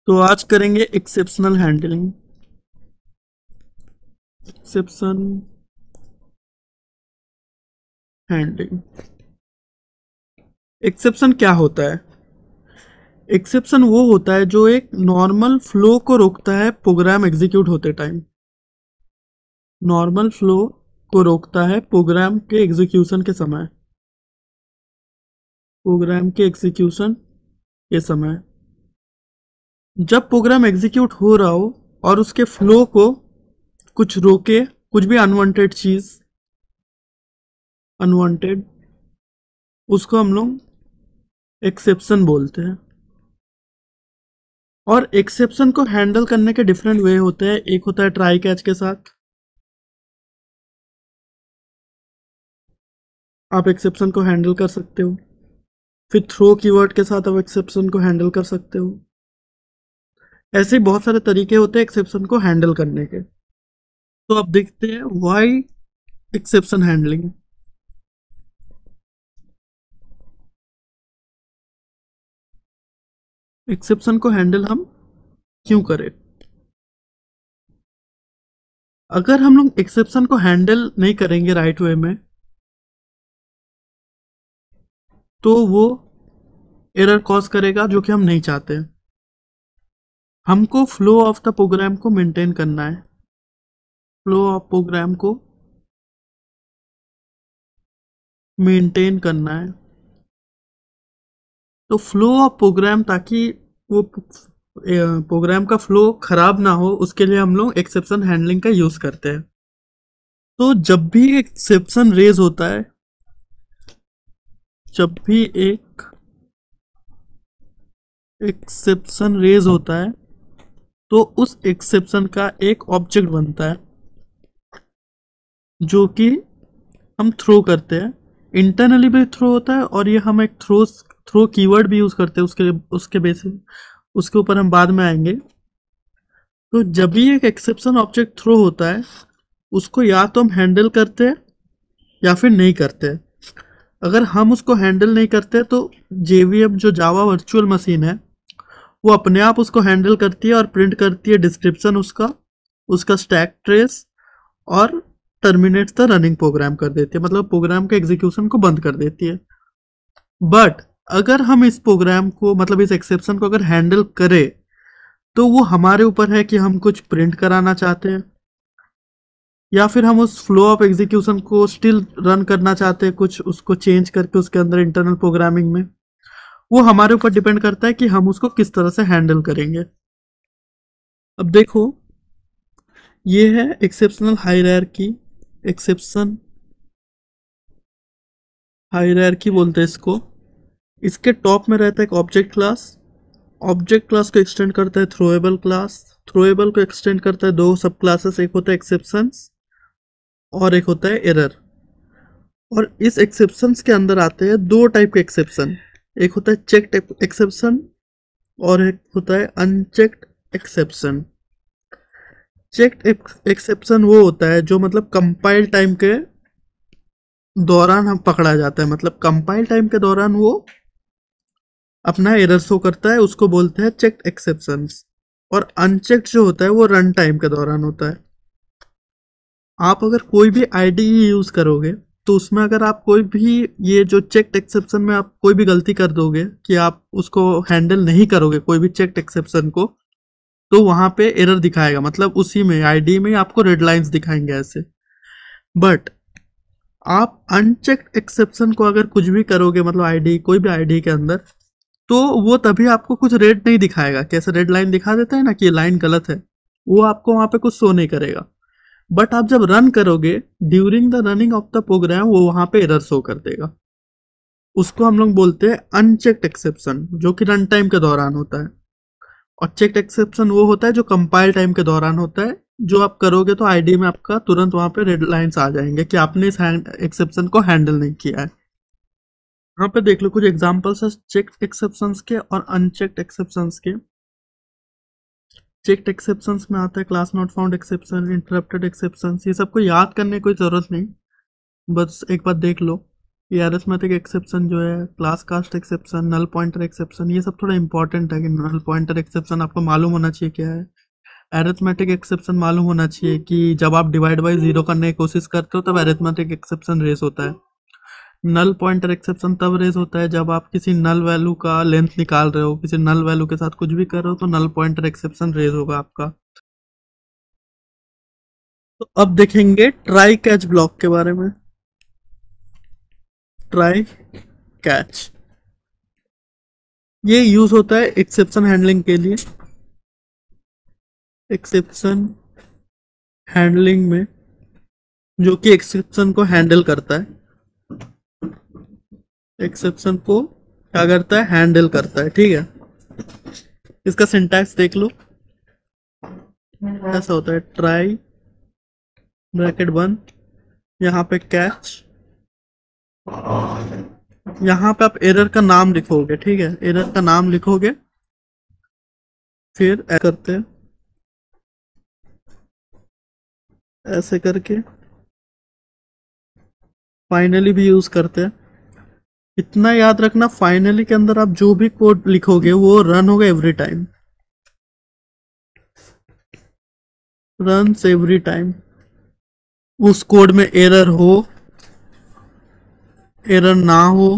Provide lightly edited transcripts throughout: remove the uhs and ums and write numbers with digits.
तो आज करेंगे exceptional handling. Exception handling. Exception क्या होता है? एक्सेप्शन वो होता है जो एक नॉर्मल फ्लो को रोकता है प्रोग्राम एग्जीक्यूट होते टाइम। नॉर्मल फ्लो को रोकता है प्रोग्राम के एग्जीक्यूशन के समय। प्रोग्राम के एग्जीक्यूशन के समय जब प्रोग्राम एग्जीक्यूट हो रहा हो और उसके फ्लो को कुछ रोके, कुछ भी अनवांटेड चीज, अनवांटेड, उसको हम लोग एक्सेप्शन बोलते हैं। और एक्सेप्शन को हैंडल करने के डिफरेंट वे होते हैं। एक होता है ट्राई कैच के साथ, आप एक्सेप्शन को हैंडल कर सकते हो। फिर थ्रो कीवर्ड के साथ आप एक्सेप्शन को हैंडल कर सकते हो। ऐसे ही बहुत सारे तरीके होते हैं एक्सेप्शन को हैंडल करने के। तो अब देखते हैं व्हाई एक्सेप्शन हैंडलिंग। एक्सेप्शन को हैंडल हम क्यों करें? अगर हम लोग एक्सेप्शन को हैंडल नहीं करेंगे राइट वे में, तो वो एरर कॉज करेगा जो कि हम नहीं चाहते। हमको फ्लो ऑफ द प्रोग्राम को मेंटेन करना है। फ्लो ऑफ प्रोग्राम को मेंटेन करना है। तो फ्लो ऑफ प्रोग्राम, ताकि वो प्रोग्राम का फ्लो खराब ना हो, उसके लिए हम लोग एक्सेप्शन हैंडलिंग का यूज करते हैं। तो जब भी एक्सेप्शन रेज होता है, जब भी एक एक्सेप्शन रेज होता है, तो उस एक्सेप्शन का एक ऑब्जेक्ट बनता है जो कि हम थ्रो करते हैं। इंटरनली भी थ्रो होता है और ये हम एक थ्रो कीवर्ड भी यूज करते हैं उसके उसके बेसिस, उसके ऊपर हम बाद में आएंगे। तो जब भी एक एक्सेप्शन ऑब्जेक्ट थ्रो होता है, उसको या तो हम हैंडल करते हैं या फिर नहीं करते। अगर हम उसको हैंडल नहीं करते तो जेवीएम, जो जावा वर्चुअल मशीन है, वो अपने आप उसको हैंडल करती है और प्रिंट करती है डिस्क्रिप्शन उसका, उसका स्टैक ट्रेस, और टर्मिनेट्स द रनिंग प्रोग्राम कर देती है, मतलब प्रोग्राम के एग्जीक्यूशन को बंद कर देती है। बट अगर हम इस प्रोग्राम को, मतलब इस एक्सेप्शन को अगर हैंडल करें, तो वो हमारे ऊपर है कि हम कुछ प्रिंट कराना चाहते हैं या फिर हम उस फ्लो ऑफ एग्जीक्यूशन को स्टिल रन करना चाहते हैं, कुछ उसको चेंज करके उसके अंदर इंटरनल प्रोग्रामिंग में। वो हमारे ऊपर डिपेंड करता है कि हम उसको किस तरह से हैंडल करेंगे। अब देखो, ये है एक्सेप्शनल हायरार्की। एक्सेप्शन हायरार्की बोलते हैं इसको। इसके टॉप में रहता है एक ऑब्जेक्ट क्लास। ऑब्जेक्ट क्लास को एक्सटेंड करता है थ्रोएबल क्लास। थ्रोएबल को एक्सटेंड करता है दो सब क्लासेस, एक होता है एक्सेप्शंस और एक होता है एरर। और इस एक्सेप्शंस के अंदर आते हैं दो टाइप के एक्सेप्शन। एक होता है चेक्ड एक्सेप्शन और एक होता है अनचेक्ड एक्सेप्शन। चेक्ड एक्सेप्शन वो होता है जो मतलब कंपाइल टाइम के दौरान हम पकड़ा जाता है, मतलब कंपाइल टाइम के दौरान वो अपना एरर शो करता है, उसको बोलते हैं चेक्ड एक्सेप्शंस। और अनचेक्ड जो होता है वो रन टाइम के दौरान होता है। आप अगर कोई भी आईडीई यूज करोगे, तो उसमें अगर आप कोई भी ये जो चेक्ड एक्सेप्शन में आप कोई भी गलती कर दोगे कि आप उसको हैंडल नहीं करोगे कोई भी चेक्ड एक्सेप्शन को, तो वहां पे एरर दिखाएगा, मतलब उसी में आईडी में आपको रेड लाइंस दिखाएंगे ऐसे। बट आप अनचेक्ड एक्सेप्शन को अगर कुछ भी करोगे, मतलब आईडी, कोई भी आईडी के अंदर, तो वो तभी आपको कुछ रेड नहीं दिखाएगा। कैसे रेड लाइन दिखा देता है ना कि ये लाइन गलत है, वो आपको वहां पे कुछ शो नहीं करेगा। बट आप जब रन करोगे, during the running of the program, वो वहां पे एरर शो कर देगा। उसको हम लोग बोलते हैं अनचेक्ड एक्सेप्शन, जो कि रन टाइम के दौरान होता है। और चेक्ड एक्सेप्शन वो होता है जो कंपाइल टाइम के दौरान होता है, जो आप करोगे तो आईडी में आपका तुरंत वहां पे रेड लाइंस आ जाएंगे कि आपने इस एक्सेप्शन को हैंडल नहीं किया है। यहाँ पे देख लो कुछ एग्जांपल्स है चेक्ड एक्सेप्शंस के और अनचेक्ड एक्सेप्शंस के। चेक्ड एक्सेप्शंस में आता है class not found exception, interrupted exceptions. ये सबको याद करने की कोई जरूरत नहीं, बस एक बार देख लो। ये अरिथमेटिक एक्सेप्शन जो है, class cast exception, null pointer exception, ये सब थोड़ा इंपॉर्टेंट है कि नल पॉइंटर एक्सेप्शन आपको मालूम होना चाहिए क्या है। अरिथमेटिक एक्सेप्शन मालूम होना चाहिए कि जब आप डिवाइड बाई जीरो करने की कोशिश करते हो तब अरिथमेटिक एक्सेप्शन रेस होता है। नल पॉइंटर एक्सेप्शन तब रेज होता है जब आप किसी नल वैल्यू का लेंथ निकाल रहे हो, किसी नल वैल्यू के साथ कुछ भी कर रहे हो, तो नल पॉइंटर एक्सेप्शन रेज होगा आपका। तो अब देखेंगे ट्राई कैच ब्लॉक के बारे में। ट्राई कैच ये यूज होता है एक्सेप्शन हैंडलिंग के लिए। एक्सेप्शन हैंडलिंग में जो कि एक्सेप्शन को हैंडल करता है, एक्सेप्शन को क्या करता है, हैंडल करता है, ठीक है। इसका सिंटैक्स देख लो, ऐसा होता है ट्राई ब्रैकेट 1, यहाँ पे कैच, यहाँ पे आप एरर का नाम लिखोगे, ठीक है, एरर का नाम लिखोगे, फिर ऐसे करते हैं, ऐसे करके फाइनली भी यूज करते हैं। इतना याद रखना, फाइनली के अंदर आप जो भी कोड लिखोगे वो रन होगा every time, runs every time. उस कोड में एरर हो, एरर ना हो,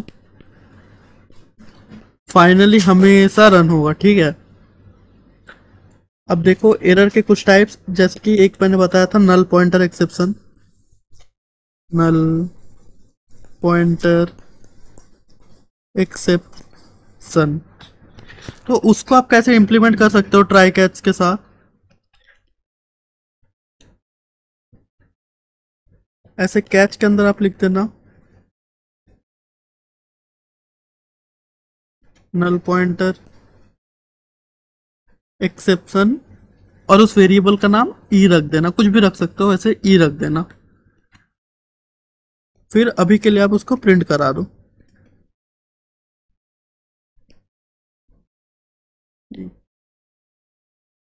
फाइनली हमेशा रन होगा, ठीक है। अब देखो एरर के कुछ टाइप्स, जैसे कि एक मैंने बताया था null pointer exception, null pointer exception, तो उसको आप कैसे इंप्लीमेंट कर सकते हो ट्राई कैच के साथ। ऐसे कैच के अंदर आप लिख देना नल पॉइंटर एक्सेप्शन, और उस वेरिएबल का नाम ई रख देना, कुछ भी रख सकते हो, ऐसे ई रख देना। फिर अभी के लिए आप उसको प्रिंट करा दो।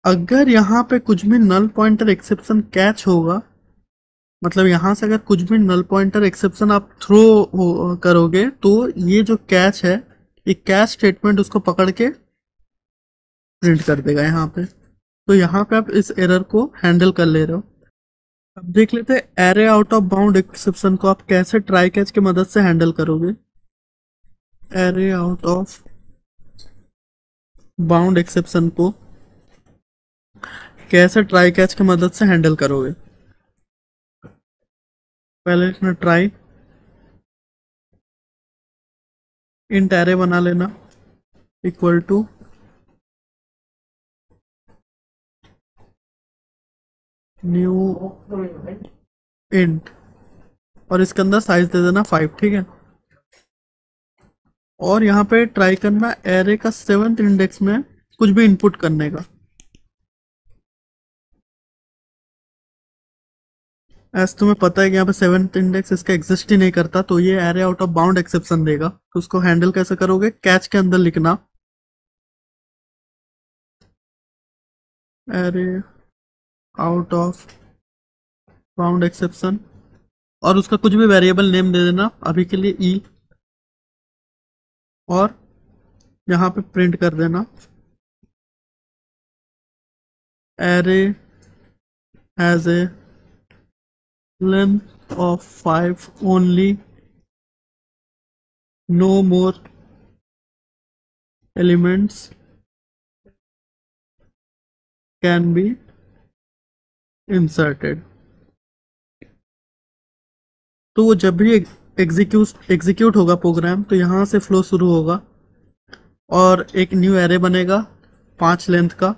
अगर यहाँ पे कुछ भी नल पॉइंटर एक्सेप्शन कैच होगा, मतलब यहाँ से अगर कुछ भी नल पॉइंटर एक्सेप्शन आप थ्रो करोगे, तो ये जो कैच है, ये कैच स्टेटमेंट उसको पकड़ के प्रिंट कर देगा यहाँ पे। तो यहाँ पे आप इस एरर को हैंडल कर ले रहे हो। अब देख लेते हैं array out of bound exception को आप कैसे ट्राई कैच की मदद से हैंडल करोगे। Array out of bound exception को कैसे ट्राई कैच की मदद से हैंडल करोगे। पहले लिखना ट्राई, इंट एरे बना लेना, इक्वल टू न्यू इंट, और इसके अंदर साइज दे देना 5, ठीक है। और यहाँ पे ट्राई करना एरे का 7th इंडेक्स में कुछ भी इनपुट करने का। ऐसा तुम्हें पता है कि यहाँ पे 7th इंडेक्स इसका एग्जिस्ट ही नहीं करता, तो ये array out of bound exception देगा। तो उसको हैंडल कैसे करोगे, कैच के अंदर लिखना array out of bound exception, और उसका कुछ भी वेरिएबल नेम दे देना, अभी के लिए ई, और यहाँ पे प्रिंट कर देना array has a length of 5 only, no more elements can be inserted। तो वो जब भी एग्जीक्यूट होगा प्रोग्राम, तो यहाँ से फ्लो शुरू होगा और एक न्यू एरे बनेगा 5 लेंथ का।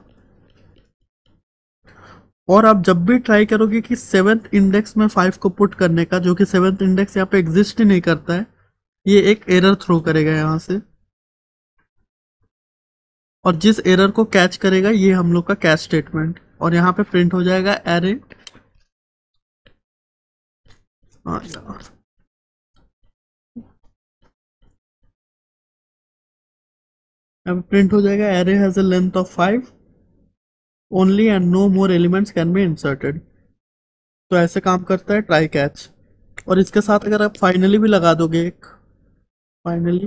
और आप जब भी ट्राई करोगे कि 7th इंडेक्स में 5 को पुट करने का, जो कि 7th इंडेक्स यहाँ पे एग्जिस्ट ही नहीं करता है, ये एक एरर थ्रो करेगा यहाँ से, और जिस एरर को कैच करेगा ये हम लोग का कैच स्टेटमेंट, और यहाँ पे प्रिंट हो जाएगा एरे, हाँ यार, यहाँ पे प्रिंट हो जाएगा array has a length of 5 only and no more elements can be inserted. तो ऐसे काम करता है ट्राई कैच। और इसके साथ अगर आप फाइनली भी लगा दोगे एक, फाइनली।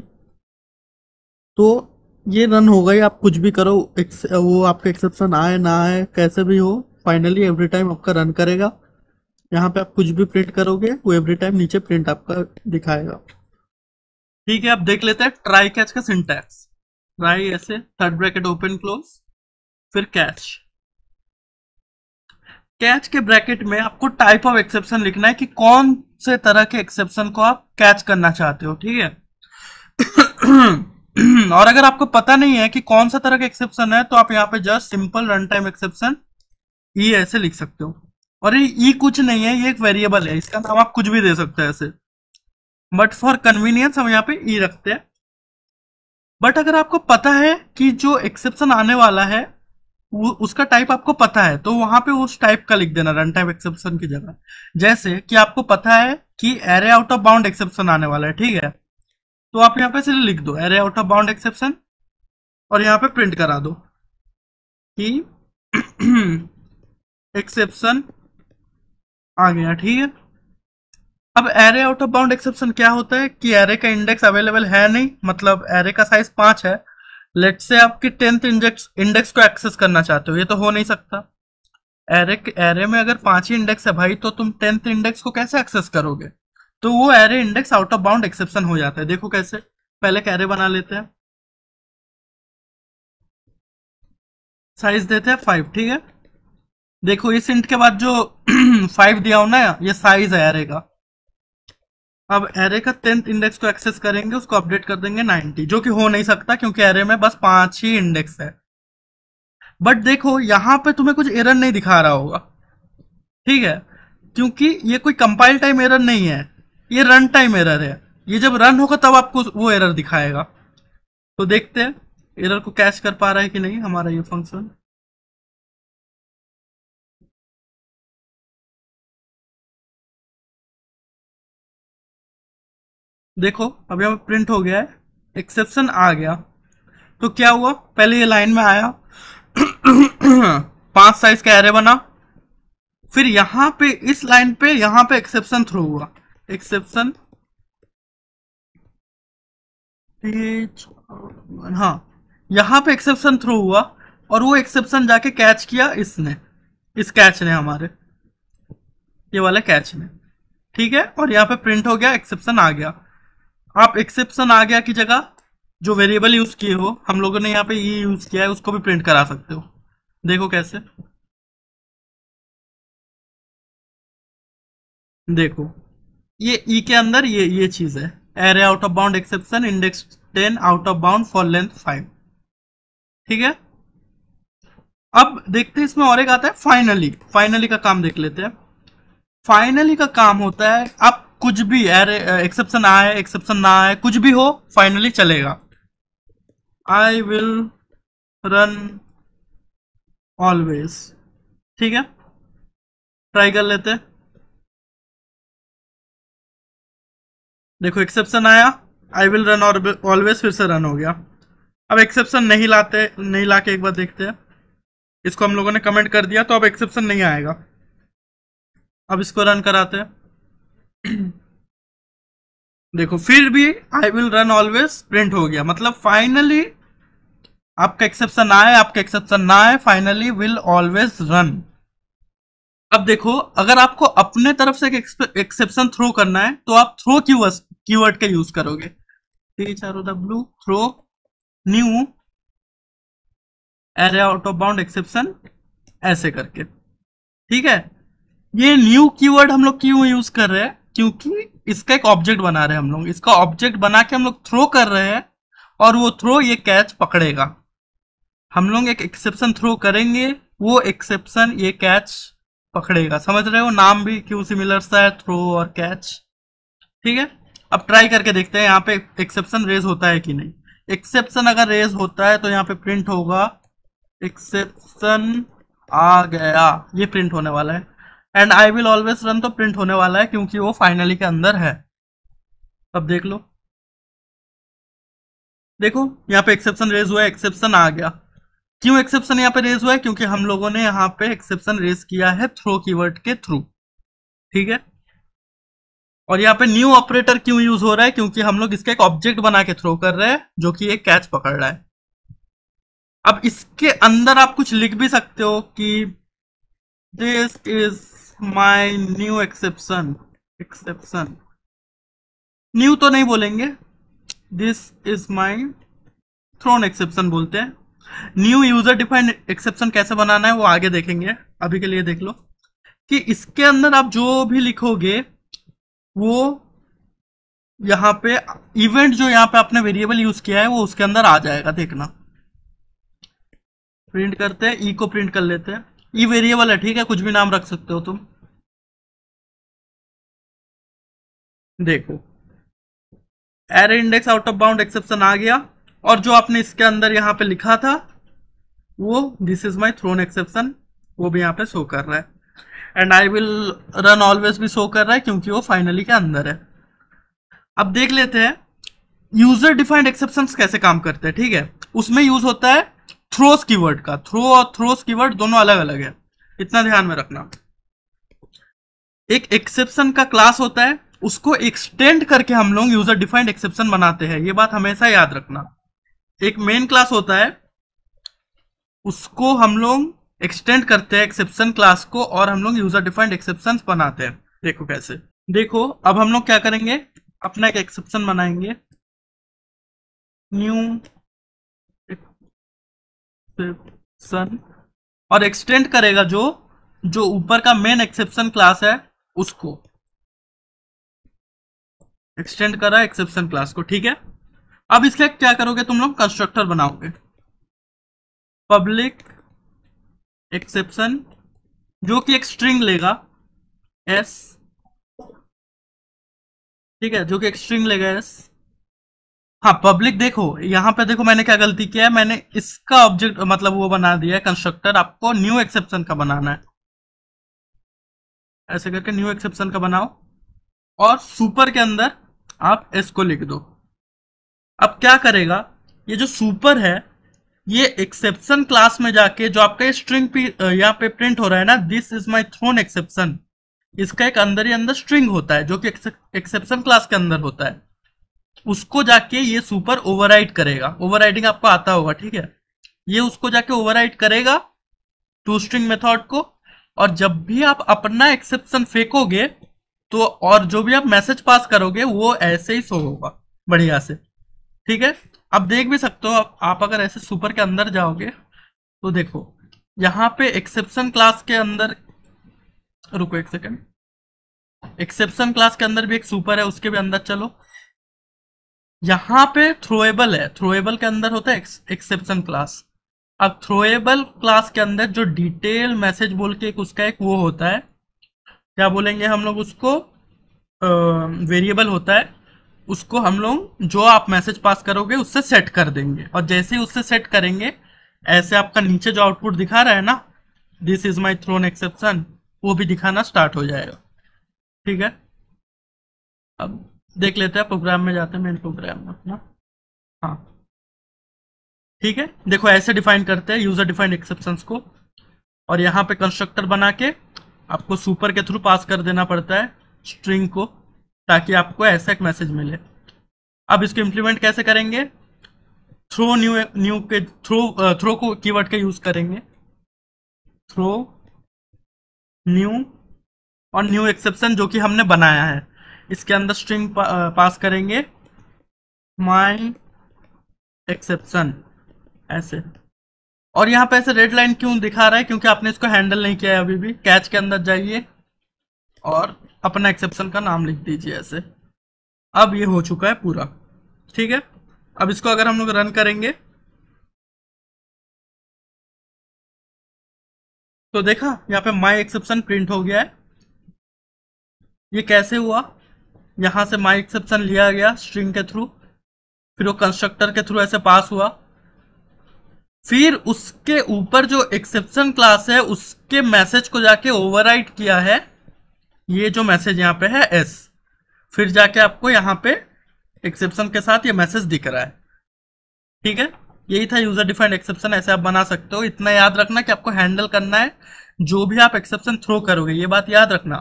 तो ये रन होगा ही, आप कुछ भी करो, वो आपका एक्सेप्शन आए ना आए कैसे भी हो, फाइनली एवरी टाइम आपका रन करेगा। यहाँ पे आप कुछ भी प्रिंट करोगे वो एवरी टाइम नीचे प्रिंट आपका दिखाएगा। ठीक है, अब देख लेते हैं ट्राई कैच का सिंटैक्स। ट्राई ऐसे, थर्ड ब्रैकेट ओपन क्लोज, फिर कैच। कैच के ब्रैकेट में आपको टाइप ऑफ एक्सेप्शन लिखना है कि कौन से तरह के एक्सेप्शन को आप कैच करना चाहते हो, ठीक है। और अगर आपको पता नहीं है कि कौन सा तरह का एक्सेप्शन है, तो आप यहाँ पे just simple run time exception e ऐसे लिख सकते हो। और ये ई कुछ नहीं है, ये एक वेरिएबल है, इसका नाम आप कुछ भी दे सकते हैं ऐसे, बट फॉर कन्वीनियंस हम यहाँ पे ई रखते हैं। बट अगर आपको पता है कि जो एक्सेप्शन आने वाला है उसका टाइप आपको पता है, तो वहां पे उस टाइप का लिख देना रन टाइम एक्सेप्शन की जगह। जैसे कि आपको पता है कि array out of bound exception आने वाला है, ठीक है, तो आप यहाँ पे सिर्फ लिख दो array out of bound exception और यहाँ पे प्रिंट करा दो कि एक्सेप्शन आ गया, ठीक है। अब array out of bound exception क्या होता है कि एरे का इंडेक्स अवेलेबल है नहीं, मतलब एरे का साइज 5 है। लेट से आपकी 10th इंडेक्स को एक्सेस करना चाहते हो, ये तो हो नहीं सकता। एरे में अगर 5 ही इंडेक्स है भाई, तो तुम 10th इंडेक्स को कैसे एक्सेस करोगे। तो वो array index out of bound exception हो जाता है। देखो कैसे, पहले एक एरे बना लेते हैं, साइज देते हैं 5, ठीक है। देखो इस इंट के बाद जो 5 दिया हो ना, ये साइज है एरे का। अब एरे का 10th इंडेक्स को एक्सेस करेंगे, उसको अपडेट कर देंगे 90, जो कि हो नहीं सकता क्योंकि एरे में बस 5 ही इंडेक्स है। बट देखो यहां पे तुम्हें कुछ एरर नहीं दिखा रहा होगा, ठीक है, क्योंकि ये कोई कंपाइल टाइम एरर नहीं है, ये रन टाइम एरर है। ये जब रन होगा तब आपको वो एरर दिखाएगा। तो देखते हैं एरर को कैच कर पा रहा है कि नहीं हमारा ये फंक्शन। देखो अब यहाँ प्रिंट हो गया है, एक्सेप्शन आ गया। तो क्या हुआ, पहले ये लाइन में आया, 5 साइज का एरे बना, फिर यहां पे इस लाइन पे यहां पे एक्सेप्शन थ्रो हुआ, एक्सेप्शन, हाँ, यहां पे एक्सेप्शन थ्रो हुआ और वो एक्सेप्शन जाके कैच किया इसने, इस कैच ने, हमारे ये वाला कैच ने, ठीक है। और यहाँ पे प्रिंट हो गया, एक्सेप्शन आ गया। आप एक्सेप्शन आ गया की जगह जो वेरिएबल यूज किए हो, हम लोगों ने यहाँ पे ये यूज किया है, उसको भी प्रिंट करा सकते हो। देखो कैसे, देखो ये ई के अंदर ये चीज है, array out of bound exception index 10 out of bound for length 5, ठीक है। अब देखते हैं इसमें और एक आता है फाइनली। फाइनली का काम देख लेते हैं। फाइनली का काम होता है, आप कुछ भी एरे एक्सेप्शन आए एक्सेप्शन ना आए कुछ भी हो, फाइनली चलेगा। आई विल रन ऑलवेज, ठीक है, ट्राई कर लेते हैं। देखो एक्सेप्शन आया, आई विल रन ऑलवेज फिर से रन हो गया। अब एक्सेप्शन नहीं लाते, नहीं लाके एक बार देखते हैं, इसको हम लोगों ने कमेंट कर दिया तो अब एक्सेप्शन नहीं आएगा। अब इसको रन कराते हैं। देखो फिर भी आई विल रन ऑलवेज प्रिंट हो गया, मतलब फाइनली आपका एक्सेप्शन आए आपका एक्सेप्शन ना आए, फाइनली विल ऑलवेज रन। अब देखो अगर आपको अपने तरफ से एक्सेप्शन थ्रो करना है, तो आप थ्रो कीवर्ड का यूज करोगे, THROW throw new array out of bound exception, ऐसे करके, ठीक है। ये न्यू कीवर्ड हम लोग क्यों यूज कर रहे हैं, क्योंकि इसका एक ऑब्जेक्ट बना रहे हैं हम लोग, इसका ऑब्जेक्ट बना के हम लोग थ्रो कर रहे हैं और वो थ्रो ये कैच पकड़ेगा। हम लोग एक एक्सेप्शन थ्रो करेंगे, वो एक्सेप्शन ये कैच पकड़ेगा। समझ रहे हो, नाम भी क्यों सिमिलर सा है, थ्रो और कैच, ठीक है। अब ट्राई करके देखते हैं यहाँ पे एक्सेप्शन रेज होता है कि नहीं। एक्सेप्शन अगर रेज होता है तो यहाँ पे प्रिंट होगा एक्सेप्शन आ गया, ये प्रिंट होने वाला है। And I will always run तो प्रिंट होने वाला है क्योंकि वो फाइनली के अंदर है। अब देख लो, देखो यहाँ पे एक्सेप्शन रेज हुआ है, एक्सेप्शन आ गया। क्यों एक्सेप्शन यहाँ पे रेज हुआ है, क्योंकि हम लोगों ने यहाँ पे एक्सेप्शन रेज किया है थ्रो कीवर्ड के थ्रू, ठीक है। और यहाँ पे न्यू ऑपरेटर क्यों यूज हो रहा है, क्योंकि हम लोग इसका एक ऑब्जेक्ट बना के थ्रो कर रहे हैं जो कि एक कैच पकड़ रहा है। अब इसके अंदर आप कुछ लिख भी सकते हो कि this is my new exception. Exception new तो नहीं बोलेंगे, this is my thrown exception बोलते हैं। न्यू यूजर डिफाइंड एक्सेप्शन कैसे बनाना है वो आगे देखेंगे, अभी के लिए देख लो कि इसके अंदर आप जो भी लिखोगे वो यहाँ पे इवेंट जो यहाँ पे आपने वेरिएबल यूज किया है वो उसके अंदर आ जाएगा, देखना। प्रिंट करते हैं, ई को प्रिंट कर लेते हैं। ई वेरिएबल है, ठीक है, कुछ भी नाम रख सकते हो तुम। देखो array index out of bound exception आ गया, और जो आपने इसके अंदर यहाँ पे लिखा था वो this is my thrown exception वो भी यहाँ पे शो कर रहा है। And I will run always भी शो कर रहा है क्योंकि वो फाइनली के अंदर है। अब देख लेते हैं यूजर डिफाइंड एक्सेप्शंस कैसे काम करते हैं, ठीक है। उसमें यूज होता है थ्रोस कीवर्ड का। थ्रो और थ्रोस कीवर्ड दोनों अलग अलग है, इतना ध्यान में रखना। एक एक्सेप्शन का क्लास होता है, उसको एक्सटेंड करके हम लोग यूजर डिफाइंड एक्सेप्शन बनाते हैं, ये बात हमेशा याद रखना। एक मेन क्लास होता है, उसको हम लोग एक्सटेंड करते हैं एक्सेप्शन क्लास को, और हम लोग यूजर डिफाइंड एक्सेप्शन बनाते हैं। देखो कैसे, देखो अब हम लोग क्या करेंगे, अपना एक एक्सेप्शन बनाएंगे, न्यू एक्सेप्शन, और एक्सटेंड करेगा जो जो ऊपर का मेन एक्सेप्शन क्लास है उसको एक्सटेंड करा एक्सेप्शन क्लास को, ठीक है। अब इसके क्या करोगे तुम लोग, कंस्ट्रक्टर बनाओगे पब्लिक एक्सेप्शन जो कि एक स्ट्रिंग लेगा एस, ठीक है, जो कि एक स्ट्रिंग लेगा एस। हाँ पब्लिक, देखो यहां पे देखो मैंने क्या गलती किया है, मैंने इसका ऑब्जेक्ट मतलब वो बना दिया है कंस्ट्रक्टर, आपको न्यू एक्सेप्शन का बनाना है। ऐसे करके न्यू एक्सेप्शन का बनाओ और सुपर के अंदर आप एस को लिख दो। अब क्या करेगा, ये जो सुपर है ये एक्सेप्शन क्लास में जाके जो आपका स्ट्रिंग यहाँ पे प्रिंट हो रहा है ना, this is my thrown exception, इसका एक अंदर ही अंदर स्ट्रिंग होता है जो कि एक्सेप्शन क्लास के अंदर होता है, उसको जाके ये सुपर ओवरराइड करेगा। ओवरराइडिंग आपको आता होगा, ठीक है। ये उसको जाके ओवरराइड करेगा टू स्ट्रिंग मेथड को, और जब भी आप अपना एक्सेप्शन फेंकोगे तो और जो भी आप मैसेज पास करोगे वो ऐसे ही शो होगा बढ़िया से, ठीक है। अब देख भी सकते हो आप अगर ऐसे सुपर के अंदर जाओगे तो देखो यहाँ पे एक्सेप्शन क्लास के अंदर, रुको एक सेकेंड, एक्सेप्शन क्लास के अंदर भी एक सुपर है, उसके भी अंदर चलो। यहाँ पे थ्रोएबल है, थ्रोएबल के अंदर होता है एक्सेप्शन क्लास। अब थ्रोएबल क्लास के अंदर जो डिटेल मैसेज बोल के एक उसका एक वो होता है, क्या बोलेंगे हम लोग उसको, वेरिएबल होता है, उसको हम लोग जो आप मैसेज पास करोगे उससे सेट कर देंगे, और जैसे ही उससे सेट करेंगे ऐसे आपका नीचे जो आउटपुट दिखा रहा है ना, this is my thrown exception, वो भी दिखाना स्टार्ट हो जाएगा, ठीक है। अब देख लेते हैं, प्रोग्राम में जाते हैं, मेन प्रोग्राम में अपना, हाँ ठीक है। देखो ऐसे डिफाइन करते हैं यूजर डिफाइंड एक्सेप्शंस को, और यहाँ पे कंस्ट्रक्टर बना के आपको सुपर के थ्रू पास कर देना पड़ता है स्ट्रिंग को, ताकि आपको ऐसा एक मैसेज मिले। अब इसको इम्प्लीमेंट कैसे करेंगे, थ्रो न्यू के थ्रो को कीवर्ड का यूज करेंगे, थ्रो न्यू, और न्यू एक्सेप्शन जो कि हमने बनाया है इसके अंदर स्ट्रिंग पास करेंगे माई एक्सेप्शन ऐसे। और यहाँ पे ऐसे रेड लाइन क्यों दिखा रहा है, क्योंकि आपने इसको हैंडल नहीं किया है अभी भी। कैच के अंदर जाइए और अपना एक्सेप्शन का नाम लिख दीजिए ऐसे। अब ये हो चुका है पूरा, ठीक है। अब इसको अगर हम लोग रन करेंगे तो देखा यहाँ पे माई एक्सेप्शन प्रिंट हो गया है। ये कैसे हुआ, यहाँ से माई एक्सेप्शन लिया गया स्ट्रिंग के थ्रू, फिर वो कंस्ट्रक्टर के थ्रू ऐसे पास हुआ, फिर उसके ऊपर जो एक्सेप्शन क्लास है उसके मैसेज को जाके ओवरराइड किया है, ये जो मैसेज यहाँ पे है एस, फिर जाके आपको यहाँ पे एक्सेप्शन के साथ ये मैसेज दिख रहा है, ठीक है। यही था यूजर डिफाइंड एक्सेप्शन, ऐसे आप बना सकते हो। इतना याद रखना कि आपको हैंडल करना है जो भी आप एक्सेप्शन थ्रो करोगे, ये बात याद रखना।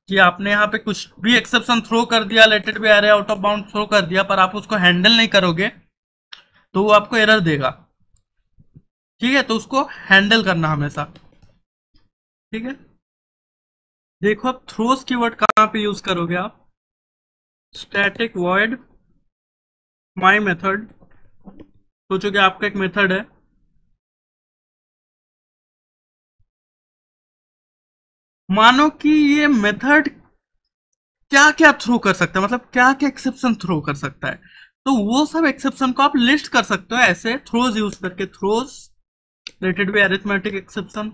कि आपने यहाँ पे कुछ भी एक्सेप्शन थ्रो कर दिया, let it be array out of bound throw कर दिया, पर आप उसको हैंडल नहीं करोगे तो वो आपको एरर देगा। ठीक है, तो उसको हैंडल करना हमेशा। ठीक है, देखो अब थ्रोस कीवर्ड कहाँ पे यूज करोगे आप। स्टैटिक वॉइड माई मेथड, सोचो कि आपका एक मेथड है, मानो कि ये मेथड क्या क्या थ्रो कर सकता है, मतलब क्या क्या एक्सेप्शन थ्रो कर सकता है, तो वो सब एक्सेप्शन को आप लिस्ट कर सकते हो ऐसे थ्रोज यूज करके। Throws let it be arithmetic exception,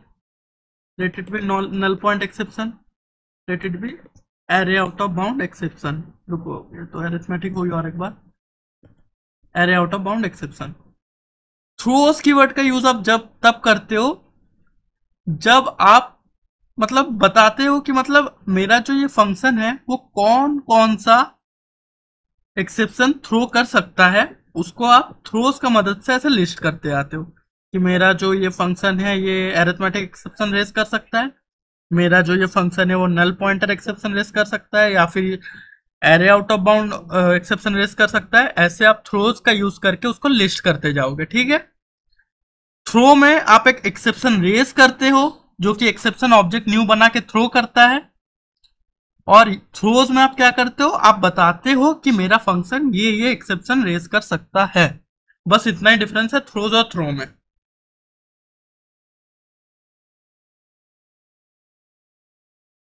let it be null point exception, let it be array out of bound exception. रुको, ये तो अरिथमेटिक हुई, और एक बार array out of bound exception. Throws keyword का यूज आप जब तब करते हो जब आप मतलब बताते हो कि मतलब मेरा जो ये फंक्शन है वो कौन कौन सा एक्सेप्शन थ्रो कर सकता है, उसको आप थ्रोस का मदद से ऐसे लिस्ट करते आते हो कि मेरा जो ये फंक्शन है ये अरिथमेटिक एक्सेप्शन रेस कर सकता है, मेरा जो ये फंक्शन है वो नल पॉइंटर एक्सेप्शन रेस कर सकता है, या फिर array out of bound exception raise कर सकता है। ऐसे आप थ्रोज का यूज करके उसको लिस्ट करते जाओगे। ठीक है, थ्रो में आप एक एक्सेप्शन रेस करते हो जो कि एक्सेप्शन ऑब्जेक्ट न्यू बना के थ्रो करता है, और थ्रोज में आप क्या करते हो, आप बताते हो कि मेरा फंक्शन ये एक्सेप्शन रेज कर सकता है। बस इतना ही डिफरेंस है थ्रोज और थ्रो में।